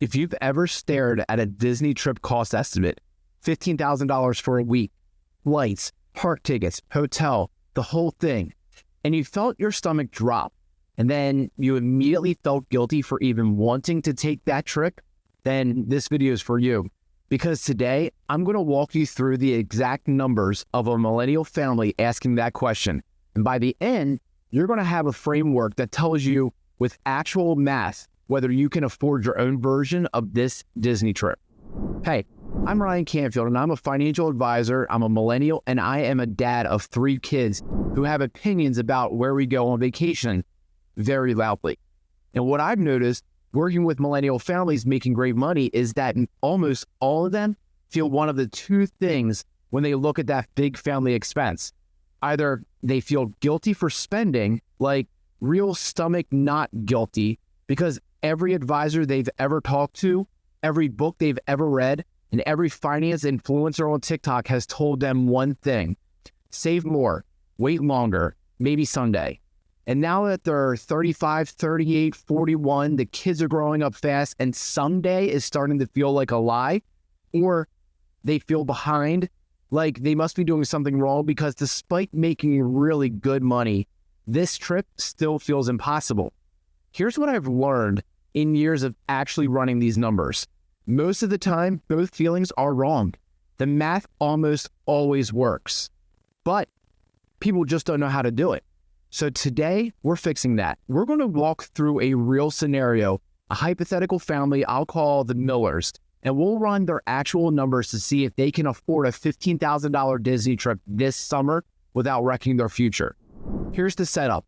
If you've ever stared at a Disney trip cost estimate, $15,000 for a week, flights, park tickets, hotel, the whole thing, and you felt your stomach drop, and then you immediately felt guilty for even wanting to take that trip, then this video is for you. Because today, I'm going to walk you through the exact numbers of a millennial family asking that question. And by the end, you're going to have a framework that tells you with actual math whether you can afford your own version of this Disney trip. Hey, I'm Ryan Canfield, and I'm a financial advisor. I'm a millennial, and I am a dad of 3 kids who have opinions about where we go on vacation very loudly. And what I've noticed working with millennial families making great money is that almost all of them feel one of the 2 things when they look at that big family expense. Either they feel guilty for spending, like real stomach not guilty, because every advisor they've ever talked to, every book they've ever read, and every finance influencer on TikTok has told them one thing: save more, wait longer, maybe someday. And now that they're 35, 38, 41, the kids are growing up fast, and someday is starting to feel like a lie, or they feel behind, like they must be doing something wrong because despite making really good money, this trip still feels impossible. Here's what I've learned in years of actually running these numbers. Most of the time, both feelings are wrong. The math almost always works, but people just don't know how to do it. So today, we're fixing that. We're going to walk through a real scenario, a hypothetical family I'll call the Millers, and we'll run their actual numbers to see if they can afford a $15,000 Disney trip this summer without wrecking their future. Here's the setup.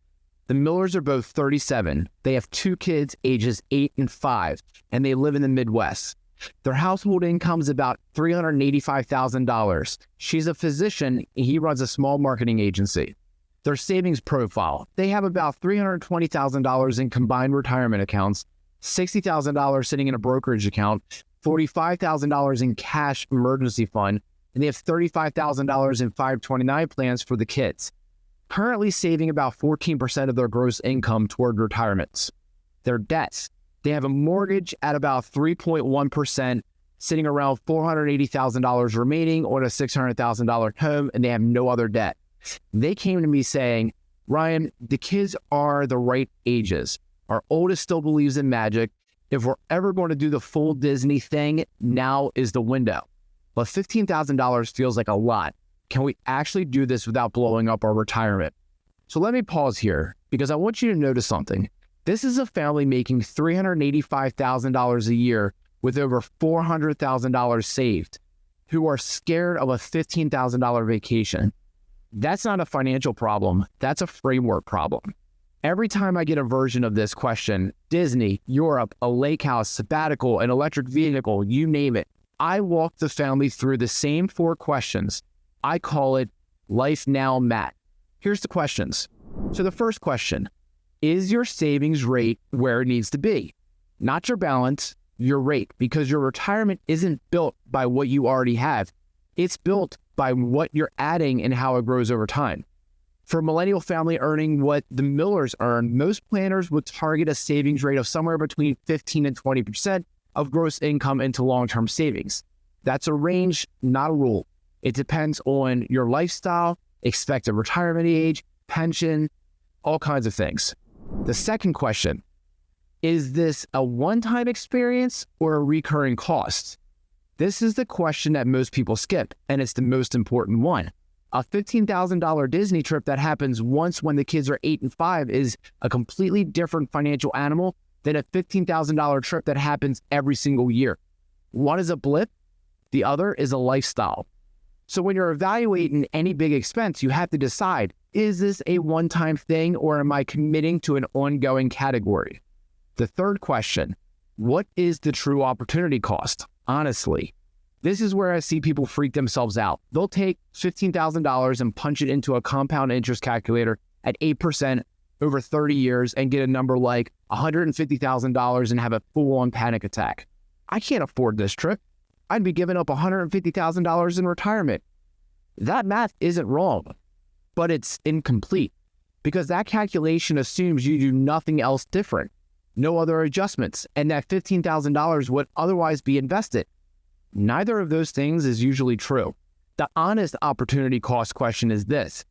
The Millers are both 37. They have 2 kids, ages 8 and 5, and they live in the Midwest. Their household income is about $385,000. She's a physician, and he runs a small marketing agency. Their savings profile: they have about $320,000 in combined retirement accounts, $60,000 sitting in a brokerage account, $45,000 in cash emergency fund, and they have $35,000 in 529 plans for the kids. Currently saving about 14% of their gross income toward retirements. Their debts: they have a mortgage at about 3.1%, sitting around $480,000 remaining on a $600,000 home, and they have no other debt. They came to me saying, Ryan, the kids are the right ages. Our oldest still believes in magic. If we're ever going to do the full Disney thing, now is the window. But $15,000 feels like a lot. Can we actually do this without blowing up our retirement? So let me pause here because I want you to notice something. This is a family making $385,000 a year with over $400,000 saved, who are scared of a $15,000 vacation. That's not a financial problem. That's a framework problem. Every time I get a version of this question, Disney, Europe, a lake house, sabbatical, an electric vehicle, you name it, I walk the family through the same 4 questions. I call it Life Now Math. Here's the questions. So the first question: is your savings rate where it needs to be? Not your balance, your rate, because your retirement isn't built by what you already have. It's built by what you're adding and how it grows over time. For a millennial family earning what the Millers earn, most planners would target a savings rate of somewhere between 15 and 20% of gross income into long-term savings. That's a range, not a rule. It depends on your lifestyle, expected retirement age, pension, all kinds of things. The second question: is this a one-time experience or a recurring cost? This is the question that most people skip, and it's the most important one. A $15,000 Disney trip that happens once when the kids are 8 and 5 is a completely different financial animal than a $15,000 trip that happens every single year. One is a blip, the other is a lifestyle. So when you're evaluating any big expense, you have to decide, is this a one-time thing or am I committing to an ongoing category? The third question: what is the true opportunity cost? Honestly, this is where I see people freak themselves out. They'll take $15,000 and punch it into a compound interest calculator at 8% over 30 years and get a number like $150,000 and have a full-on panic attack. I can't afford this trip. I'd be giving up $150,000 in retirement. That math isn't wrong, but it's incomplete because that calculation assumes you do nothing else different. no other adjustments, and that $15,000 would otherwise be invested. Neither of those things is usually true. The honest opportunity cost question is this: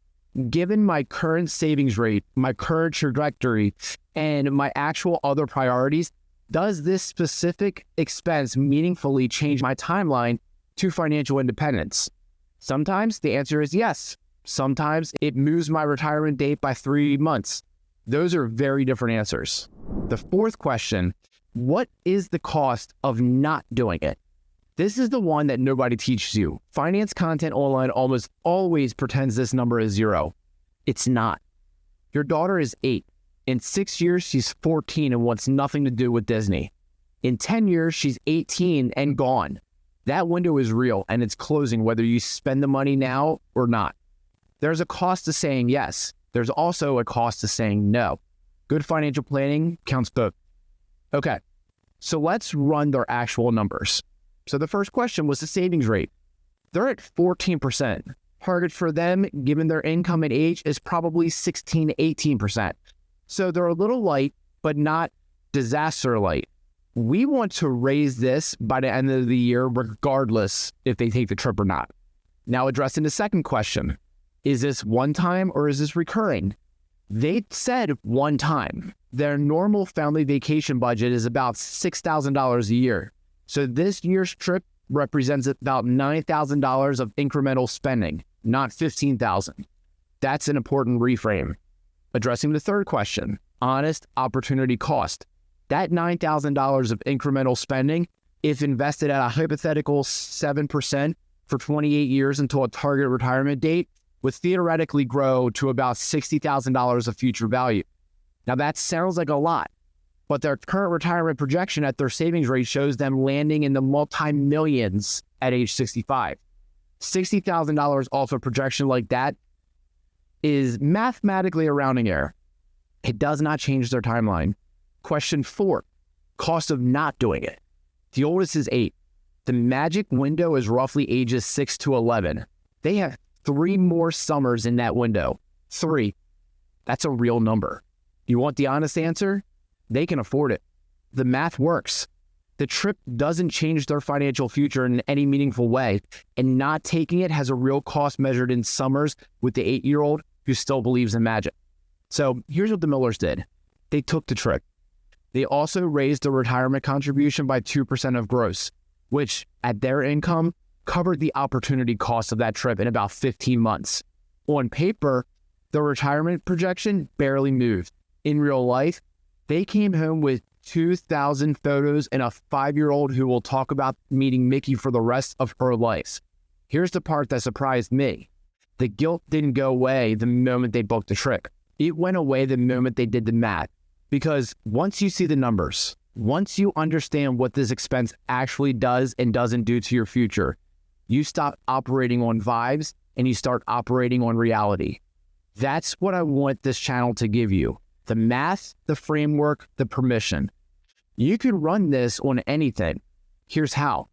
given my current savings rate, my current trajectory, and my actual other priorities, does this specific expense meaningfully change my timeline to financial independence? Sometimes the answer is yes. Sometimes it moves my retirement date by 3 months. Those are very different answers. The fourth question: what is the cost of not doing it? This is the one that nobody teaches you. Finance content online almost always pretends this number is 0. It's not. Your daughter is 8. In 6 years, she's 14 and wants nothing to do with Disney. In 10 years, she's 18 and gone. That window is real and it's closing whether you spend the money now or not. There's a cost to saying yes. There's also a cost to saying no. Good financial planning counts both. Okay, so let's run their actual numbers. So the first question was the savings rate. They're at 14%. Target for them, given their income and age, is probably 16 to 18%. So they're a little light, but not disaster light. We want to raise this by the end of the year, regardless if they take the trip or not. Now addressing the second question, is this one time or is this recurring? They said one time. Their normal family vacation budget is about $6,000 a year. So this year's trip represents about $9,000 of incremental spending, not $15,000. That's an important reframe. Addressing the third question, honest opportunity cost. That $9,000 of incremental spending, if invested at a hypothetical 7% for 28 years until a target retirement date, would theoretically grow to about $60,000 of future value. Now that sounds like a lot, but their current retirement projection at their savings rate shows them landing in the multi-millions at age 65. $60,000 off a projection like that is mathematically a rounding error. It does not change their timeline. Question 4, cost of not doing it. The oldest is 8. The magic window is roughly ages 6 to 11. They have 3 more summers in that window. 3. That's a real number. You want the honest answer? They can afford it. The math works. The trip doesn't change their financial future in any meaningful way, and not taking it has a real cost measured in summers with the 8-year-old who still believes in magic. So here's what the Millers did. They took the trip. They also raised the retirement contribution by 2% of gross, which at their income covered the opportunity cost of that trip in about 15 months. On paper, the retirement projection barely moved. In real life, they came home with 2,000 photos and a 5-year-old who will talk about meeting Mickey for the rest of her life. Here's the part that surprised me. The guilt didn't go away the moment they booked the trip. It went away the moment they did the math. Because once you see the numbers, once you understand what this expense actually does and doesn't do to your future, you stop operating on vibes and you start operating on reality. That's what I want this channel to give you. The math, the framework, the permission. You could run this on anything. Here's how.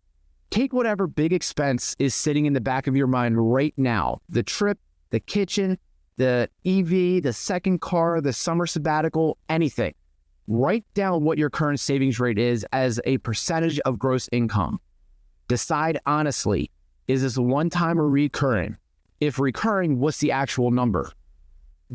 Take whatever big expense is sitting in the back of your mind right now. The trip, the kitchen, the EV, the second car, the summer sabbatical, anything. Write down what your current savings rate is as a percentage of gross income. Decide honestly, is this one time or recurring? If recurring, what's the actual number?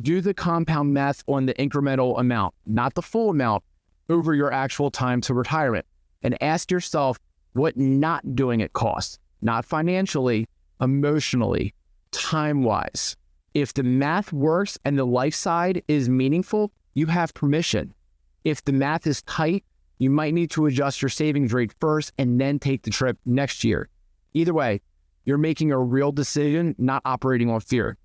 Do the compound math on the incremental amount, not the full amount, over your actual time to retirement. And ask yourself what not doing it costs, not financially, emotionally, time-wise. If the math works and the life side is meaningful, you have permission. If the math is tight, you might need to adjust your savings rate first and then take the trip next year. Either way, you're making a real decision, not operating on fear.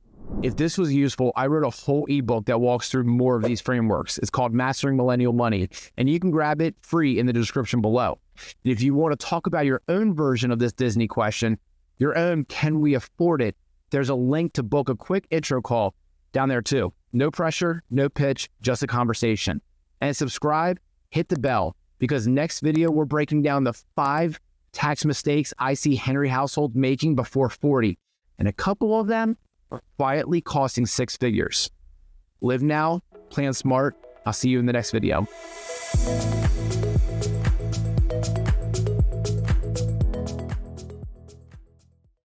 If this was useful, I wrote a whole ebook that walks through more of these frameworks. It's called Mastering Millennial Money, and you can grab it free in the description below. And if you want to talk about your own version of this Disney question, your own can we afford it, there's a link to book a quick intro call down there too. No pressure, no pitch, just a conversation. And subscribe, hit the bell, because next video we're breaking down the 5 tax mistakes I see Henry households making before 40. And a couple of them are quietly costing 6 figures. Live now, plan smart. I'll see you in the next video. you.